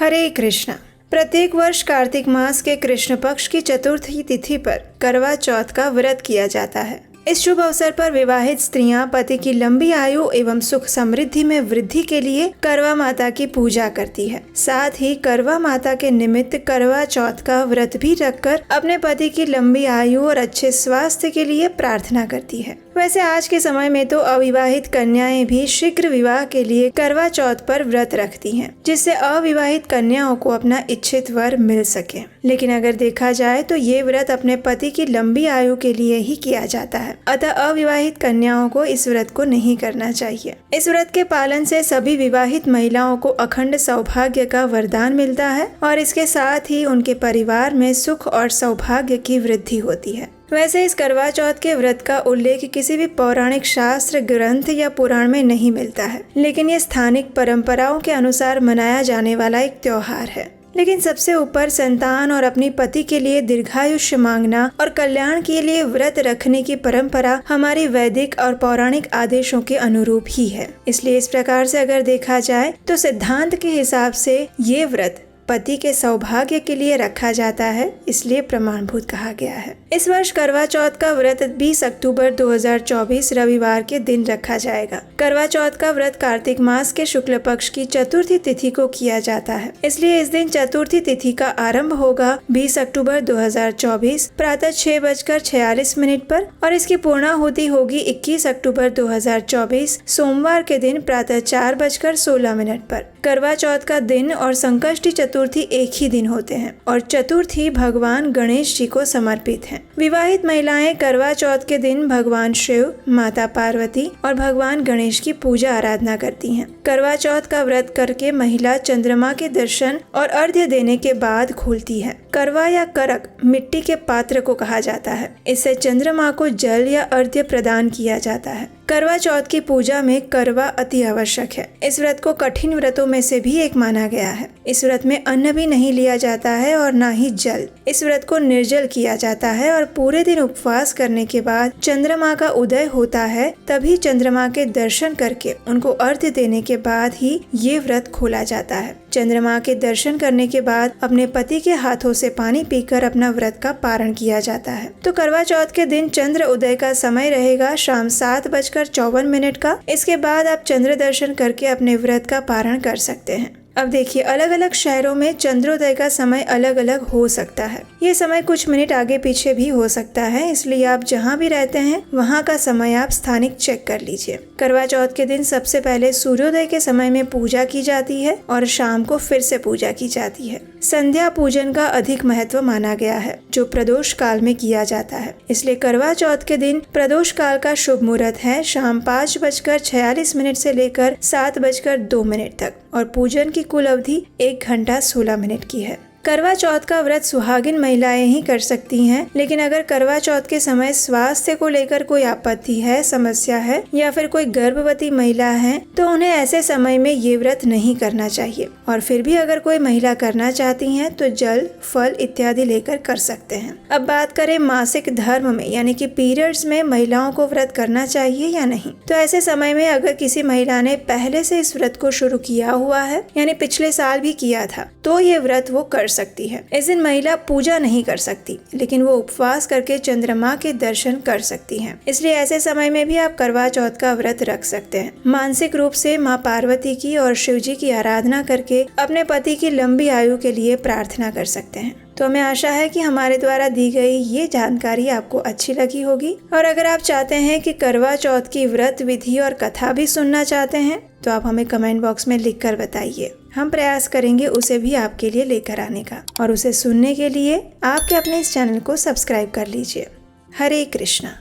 हरे कृष्णा। प्रत्येक वर्ष कार्तिक मास के कृष्ण पक्ष की चतुर्थी तिथि पर करवा चौथ का व्रत किया जाता है। इस शुभ अवसर पर विवाहित स्त्रियां पति की लंबी आयु एवं सुख समृद्धि में वृद्धि के लिए करवा माता की पूजा करती है। साथ ही करवा माता के निमित्त करवा चौथ का व्रत भी रखकर अपने पति की लंबी आयु और अच्छे स्वास्थ्य के लिए प्रार्थना करती है। वैसे आज के समय में तो अविवाहित कन्याएं भी शीघ्र विवाह के लिए करवा चौथ पर व्रत रखती हैं, जिससे अविवाहित कन्याओं को अपना इच्छित वर मिल सके। लेकिन अगर देखा जाए तो ये व्रत अपने पति की लंबी आयु के लिए ही किया जाता है, अतः अविवाहित कन्याओं को इस व्रत को नहीं करना चाहिए। इस व्रत के पालन से सभी विवाहित महिलाओं को अखंड सौभाग्य का वरदान मिलता है और इसके साथ ही उनके परिवार में सुख और सौभाग्य की वृद्धि होती है। वैसे इस करवा चौथ के व्रत का उल्लेख किसी भी पौराणिक शास्त्र, ग्रंथ या पुराण में नहीं मिलता है, लेकिन ये स्थानिक परंपराओं के अनुसार मनाया जाने वाला एक त्योहार है। लेकिन सबसे ऊपर संतान और अपनी पति के लिए दीर्घायुष्य मांगना और कल्याण के लिए व्रत रखने की परंपरा हमारी वैदिक और पौराणिक आदेशों के अनुरूप ही है। इसलिए इस प्रकार से अगर देखा जाए तो सिद्धांत के हिसाब से ये व्रत पति के सौभाग्य के लिए रखा जाता है, इसलिए प्रमाणभूत कहा गया है। इस वर्ष करवा चौथ का व्रत 20 अक्टूबर 2024 रविवार के दिन रखा जाएगा। करवा चौथ का व्रत कार्तिक मास के शुक्ल पक्ष की चतुर्थी तिथि को किया जाता है, इसलिए इस दिन चतुर्थी तिथि का आरंभ होगा 20 अक्टूबर 2024 प्रातः 6:46 पर और इसकी पूर्णाहुति होगी 21 अक्टूबर 2024 सोमवार के दिन प्रातः 4:16 पर। करवा चौथ का दिन और संकष्टी चतुर्थी एक ही दिन होते हैं और चतुर्थी भगवान गणेश जी को समर्पित है। विवाहित महिलाएं करवा चौथ के दिन भगवान शिव, माता पार्वती और भगवान गणेश की पूजा आराधना करती हैं। करवा चौथ का व्रत करके महिला चंद्रमा के दर्शन और अर्घ्य देने के बाद खोलती है। करवा या करक मिट्टी के पात्र को कहा जाता है। इससे चंद्रमा को जल या अर्घ्य प्रदान किया जाता है। करवा चौथ की पूजा में करवा अति आवश्यक है। इस व्रत को कठिन व्रतों में से भी एक माना गया है। इस व्रत में अन्न भी नहीं लिया जाता है और न ही जल। इस व्रत को निर्जल किया जाता है और पूरे दिन उपवास करने के बाद चंद्रमा का उदय होता है, तभी चंद्रमा के दर्शन करके उनको अर्घ्य देने के बाद ही ये व्रत खोला जाता है। चंद्रमा के दर्शन करने के बाद अपने पति के हाथों से पानी पीकर अपना व्रत का पारण किया जाता है। तो करवा चौथ के दिन चंद्र उदय का समय रहेगा शाम 7:54 का। इसके बाद आप चंद्र दर्शन करके अपने व्रत का पारण कर सकते हैं। अब देखिए, अलग अलग शहरों में चंद्रोदय का समय अलग अलग हो सकता है। ये समय कुछ मिनट आगे पीछे भी हो सकता है, इसलिए आप जहाँ भी रहते हैं वहाँ का समय आप स्थानिक चेक कर लीजिए। करवा चौथ के दिन सबसे पहले सूर्योदय के समय में पूजा की जाती है और शाम को फिर से पूजा की जाती है। संध्या पूजन का अधिक महत्व माना गया है, जो प्रदोष काल में किया जाता है। इसलिए करवा चौथ के दिन प्रदोष काल का शुभ मुहूर्त है शाम 5:46 से लेकर 7:02 तक और पूजन की कुल अवधि 1 घंटा 16 मिनट की है। करवा चौथ का व्रत सुहागिन महिलाएं ही कर सकती हैं, लेकिन अगर करवा चौथ के समय स्वास्थ्य को लेकर कोई आपत्ति है, समस्या है या फिर कोई गर्भवती महिला है तो उन्हें ऐसे समय में ये व्रत नहीं करना चाहिए। और फिर भी अगर कोई महिला करना चाहती हैं तो जल, फल इत्यादि लेकर कर सकते हैं। अब बात करें मासिक धर्म में यानी कि पीरियड्स में महिलाओं को व्रत करना चाहिए या नहीं, तो ऐसे समय में अगर किसी महिला ने पहले से इस व्रत को शुरू किया हुआ है यानी पिछले साल भी किया था तो ये व्रत वो कर सकती है। इस दिन महिला पूजा नहीं कर सकती, लेकिन वो उपवास करके चंद्रमा के दर्शन कर सकती हैं। इसलिए ऐसे समय में भी आप करवा चौथ का व्रत रख सकते हैं। मानसिक रूप से माँ पार्वती की और शिव जी की आराधना करके अपने पति की लंबी आयु के लिए प्रार्थना कर सकते हैं। तो हमें आशा है कि हमारे द्वारा दी गई ये जानकारी आपको अच्छी लगी होगी और अगर आप चाहते हैं कि करवा चौथ की व्रत विधि और कथा भी सुनना चाहते हैं तो आप हमें कमेंट बॉक्स में लिखकर बताइए। हम प्रयास करेंगे उसे भी आपके लिए लेकर आने का और उसे सुनने के लिए आपके अपने इस चैनल को सब्सक्राइब कर लीजिए। हरे कृष्णा।